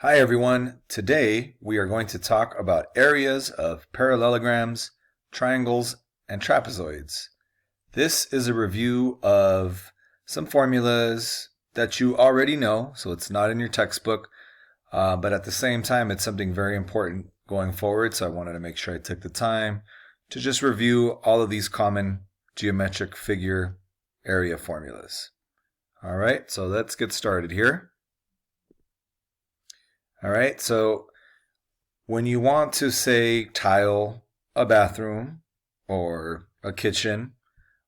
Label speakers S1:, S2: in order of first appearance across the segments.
S1: Hi everyone, today we are going to talk about areas of parallelograms, triangles, and trapezoids. This is a review of some formulas that you already know, so it's not in your textbook, but at the same time it's something very important going forward, so I wanted to make sure I took the time to just review all of these common geometric figure area formulas. Alright, so let's get started here. All right, so when you want to say tile a bathroom or a kitchen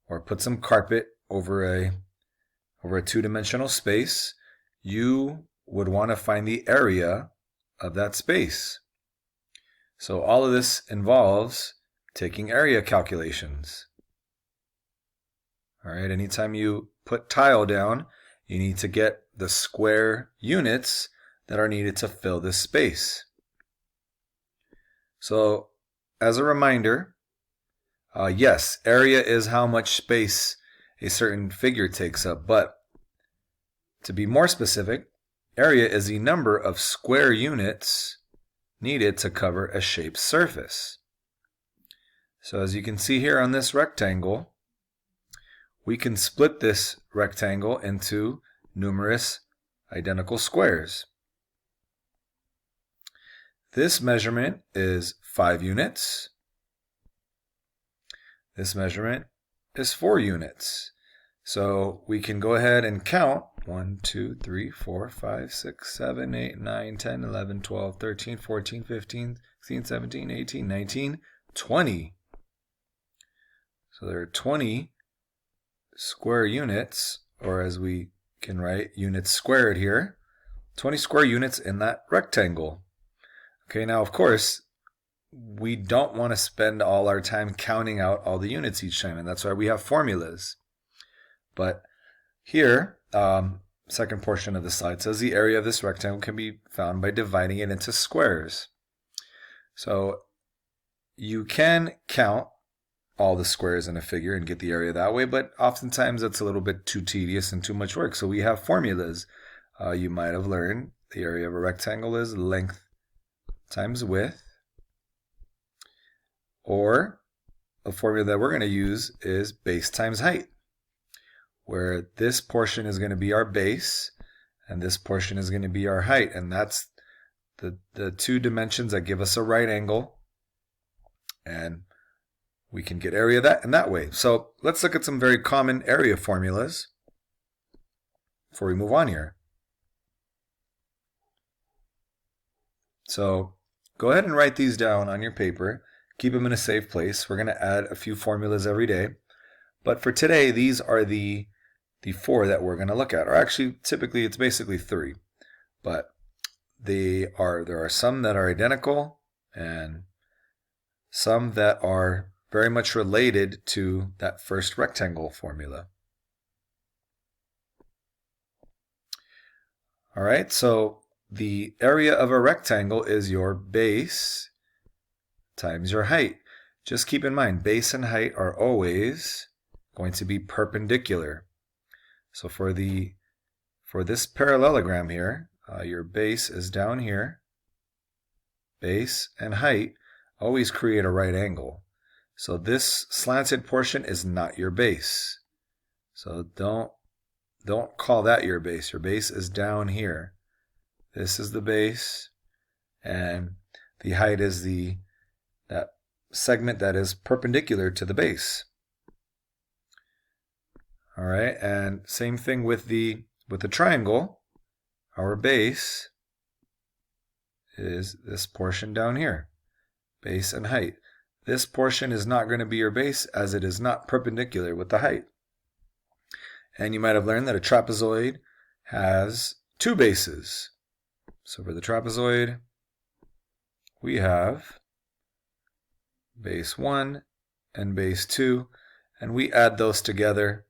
S1: or put some carpet over a two-dimensional space, you would want to find the area of that space. So all of this involves taking area calculations. All right, anytime you put tile down, you need to get the square units that are needed to fill this space. So as a reminder, yes, area is how much space a certain figure takes up, but to be more specific, area is the number of square units needed to cover a shaped surface. So as you can see here on this rectangle, we can split this rectangle into numerous identical squares. This measurement is 5 units. This measurement is 4 units. So we can go ahead and count 1, 2, 3, 4, 5, 6, 7, 8, 9, 10, 11, 12, 13, 14, 15, 16, 17, 18, 19, 20. So there are 20 square units, or as we can write, units squared here, 20 square units in that rectangle. Okay, now of course, we don't want to spend all our time counting out all the units each time, and that's why we have formulas. But here, second portion of the slide says the area of this rectangle can be found by dividing it into squares. So you can count all the squares in a figure and get the area that way, but oftentimes that's a little bit too tedious and too much work. So we have formulas. You might have learned the area of a rectangle is length times width, or a formula that we're going to use is base times height, where this portion is going to be our base and this portion is going to be our height, and that's the two dimensions that give us a right angle, and we can get area that in that way. So let's look at some very common area formulas before we move on here. So go ahead and write these down on your paper. Keep them in a safe place. We're going to add a few formulas every day. But for today, these are the 4 that we're going to look at. Or actually, typically, it's basically 3. But there are some that are identical and some that are very much related to that first rectangle formula. All right, so the area of a rectangle is your base times your height. Just keep in mind, base and height are always going to be perpendicular. So for this parallelogram here, your base is down here. Base and height always create a right angle. So this slanted portion is not your base. So don't call that your base. Your base is down here. This is the base, and the height is that segment that is perpendicular to the base. All right, and same thing with the triangle. Our base is this portion down here, base and height. This portion is not going to be your base as it is not perpendicular with the height. And you might have learned that a trapezoid has 2 bases. So for the trapezoid, we have base 1 and base 2, and we add those together,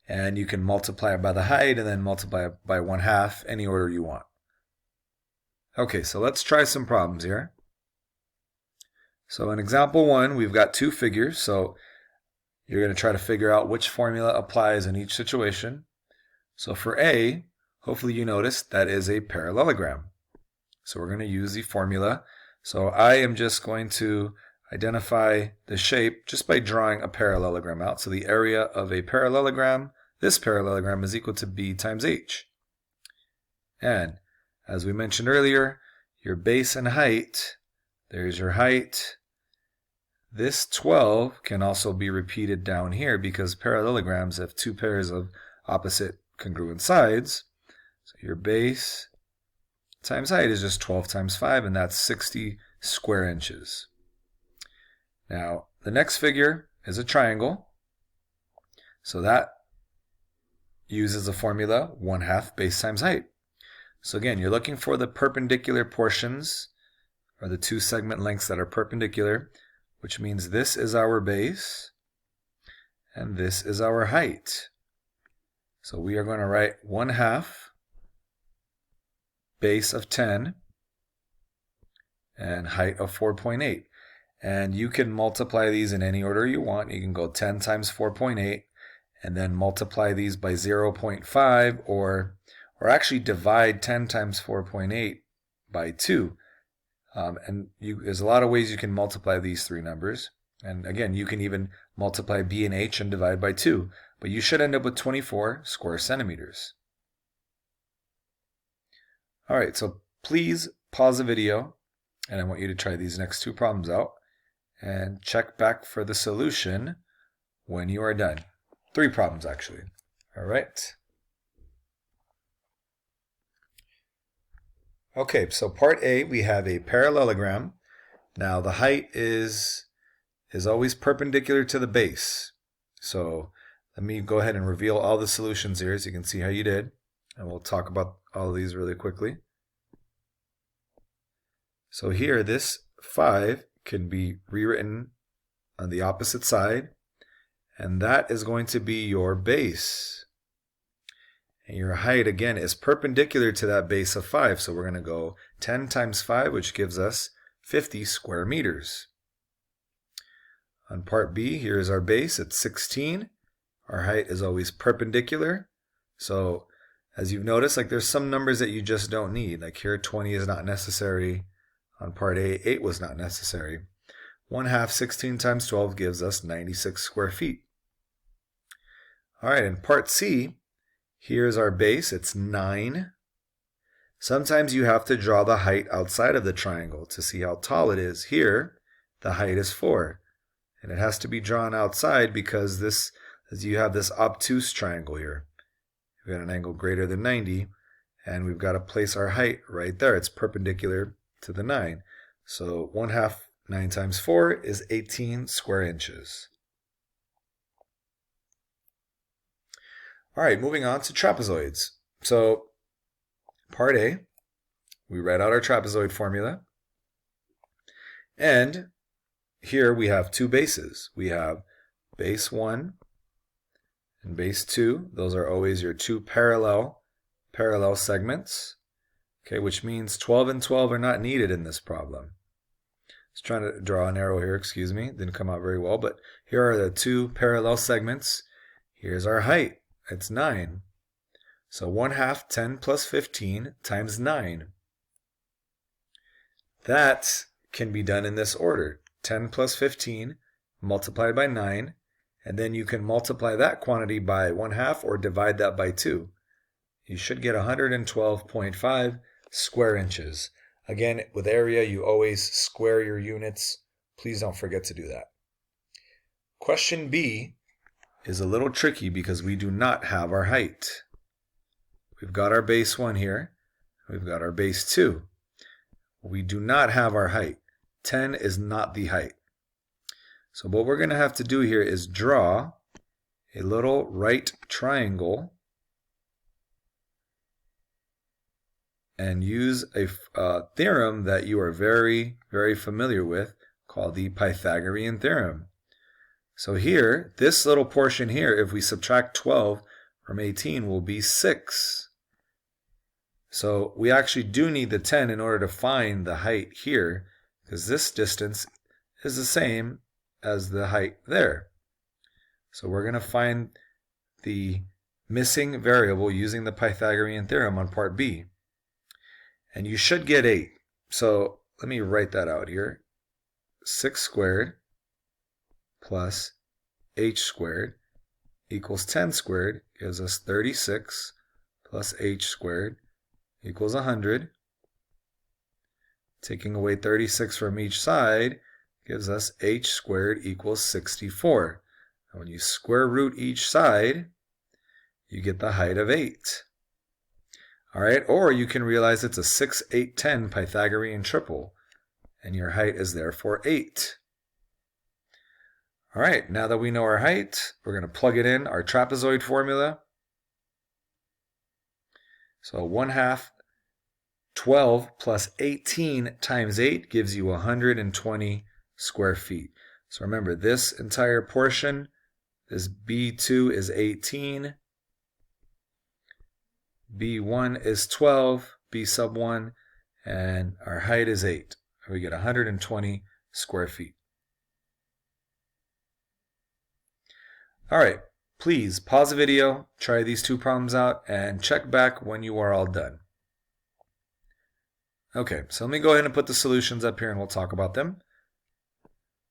S1: and you can multiply it by the height and then multiply it by 1/2, any order you want. Okay, so let's try some problems here. So in example 1, we've got 2 figures, so you're going to try to figure out which formula applies in each situation. So for A, hopefully you noticed that is a parallelogram. So we're going to use the formula. So I am just going to identify the shape just by drawing a parallelogram out. So the area of a parallelogram, this parallelogram, is equal to b times h. And as we mentioned earlier, your base and height, there's your height. This 12 can also be repeated down here because parallelograms have two pairs of opposite congruent sides. So your base times height is just 12 times 5, and that's 60 square inches. Now, the next figure is a triangle. So that uses the formula 1/2 base times height. So again, you're looking for the perpendicular portions, or the two segment lengths that are perpendicular, which means this is our base, and this is our height. So we are going to write 1/2 base of 10 and height of 4.8. And you can multiply these in any order you want. You can go 10 times 4.8 and then multiply these by 0.5, or actually divide 10 times 4.8 by 2. There's a lot of ways you can multiply these three numbers. And again, you can even multiply b and h and divide by 2. But you should end up with 24 square centimeters. All right, so please pause the video, and I want you to try these next two problems out and check back for the solution when you are done. 3 problems, actually. All right. Okay, so part A, we have a parallelogram. Now the height is always perpendicular to the base. So let me go ahead and reveal all the solutions here so you can see how you did. And we'll talk about all of these really quickly. So here, this 5 can be rewritten on the opposite side. And that is going to be your base. And your height, again, is perpendicular to that base of 5. So we're going to go 10 times 5, which gives us 50 square meters. On part B, here's our base. It's 16. Our height is always perpendicular. So as you've noticed, like there's some numbers that you just don't need. Like here, 20 is not necessary. On part A, 8 was not necessary. 1/2 16 times 12 gives us 96 square feet. All right, in part C, here's our base. It's 9. Sometimes you have to draw the height outside of the triangle to see how tall it is. Here, the height is 4. And it has to be drawn outside because you have this obtuse triangle here. We've got an angle greater than 90, and we've got to place our height right there. It's perpendicular to the 9. So 1/2 9 times 4 is 18 square inches. All right, moving on to trapezoids. So part A, we write out our trapezoid formula. And here we have two bases. We have base 1 and base 2. Those are always your two parallel segments. Okay, which means 12 and 12 are not needed in this problem. I was trying to draw an arrow here, excuse me. Didn't come out very well, but here are the two parallel segments. Here's our height. It's 9. So 1/2 10 plus 15 times 9. That can be done in this order. 10 plus 15 multiplied by 9, and then you can multiply that quantity by 1/2 or divide that by 2. You should get 112.5 square inches. Again, with area, you always square your units. Please don't forget to do that. Question B is a little tricky because we do not have our height. We've got our base 1 here. We've got our base 2. We do not have our height. 10 is not the height. So what we're going to have to do here is draw a little right triangle and use a theorem that you are very, very familiar with called the Pythagorean theorem. So here, this little portion here, if we subtract 12 from 18, will be 6. So we actually do need the 10 in order to find the height here, because this distance is the same as the height there. So we're going to find the missing variable using the Pythagorean theorem on part B. And you should get 8. So let me write that out here. 6 squared plus h squared equals 10 squared gives us 36 plus h squared equals 100. Taking away 36 from each side gives us h squared equals 64. And when you square root each side, you get the height of 8. All right, or you can realize it's a 6, 8, 10 Pythagorean triple, and your height is therefore 8. All right, now that we know our height, we're going to plug it in our trapezoid formula. So 1/2 12 plus 18 times 8 gives you 120 square feet. So remember, this entire portion, this B2 is 18, B1 is 12, B sub 1, and our height is 8. We get 120 square feet. All right, please pause the video, try these two problems out, and check back when you are all done. Okay, so let me go ahead and put the solutions up here and we'll talk about them.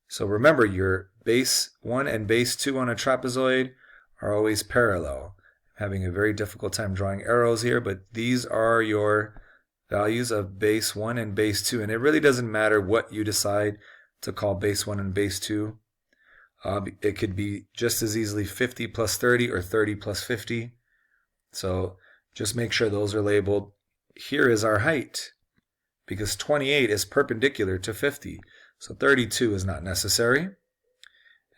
S1: So remember, your base 1 and base 2 on a trapezoid are always parallel. I'm having a very difficult time drawing arrows here, but these are your values of base 1 and base 2, and it really doesn't matter what you decide to call base 1 and base 2. It could be just as easily 50 plus 30 or 30 plus 50. So just make sure those are labeled. Here is our height, because 28 is perpendicular to 50. So 32 is not necessary.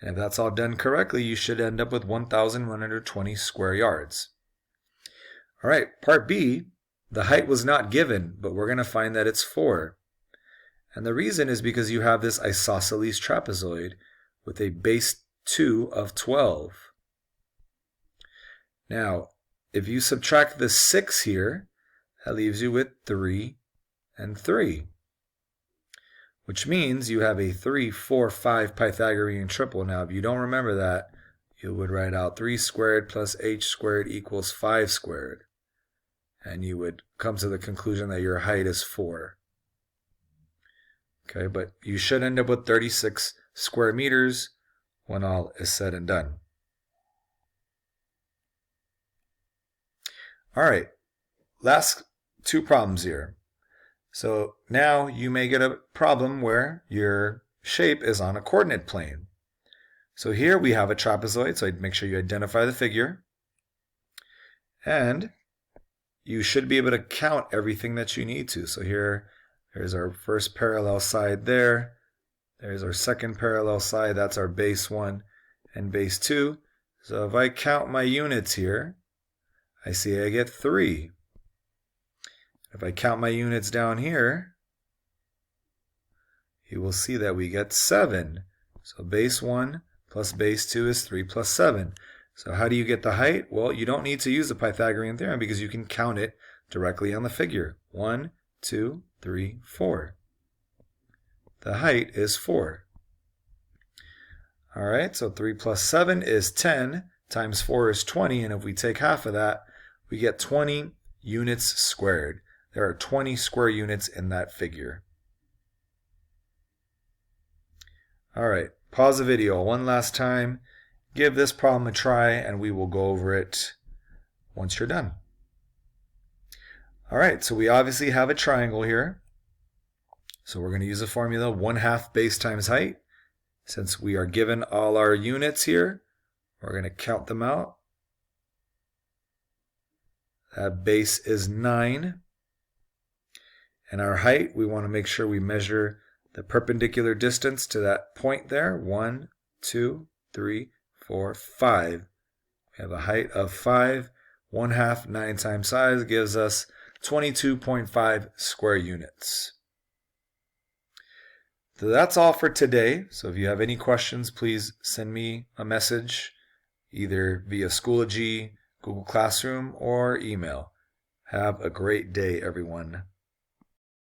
S1: And if that's all done correctly, you should end up with 1,120 square yards. All right, part B, the height was not given, but we're going to find that it's 4. And the reason is because you have this isosceles trapezoid with a base 2 of 12. Now, if you subtract the 6 here, that leaves you with 3 and 3, which means you have a 3, 4, 5 Pythagorean triple. Now, if you don't remember that, you would write out 3 squared plus h squared equals 5 squared, and you would come to the conclusion that your height is 4. Okay, but you should end up with 36 square meters when all is said and done. All right, last two problems here. So now you may get a problem where your shape is on a coordinate plane. So here we have a trapezoid, so I'd make sure you identify the figure. And you should be able to count everything that you need to. So here's our first parallel side there. There's our second parallel side. That's our base 1 and base 2. So if I count my units here, I see I get 3. If I count my units down here, you will see that we get 7. So base 1 plus base 2 is 3 plus 7. So how do you get the height? Well, you don't need to use the Pythagorean theorem because you can count it directly on the figure. 1, 2, 3, 4. The height is 4. All right, so 3 plus 7 is 10, times 4 is 20, and if we take half of that, we get 20 units squared. There are 20 square units in that figure. All right, pause the video one last time. Give this problem a try, and we will go over it once you're done. All right, so we obviously have a triangle here. So we're going to use the formula 1/2 base times height. Since we are given all our units here, we're going to count them out. That base is 9. And our height, we want to make sure we measure the perpendicular distance to that point there. 1, 2, 3, 4, 5. We have a height of 5. 1/2, 9 times size gives us 22.5 square units. So that's all for today. So if you have any questions, please send me a message either via Schoology, Google Classroom, or email. Have a great day, everyone.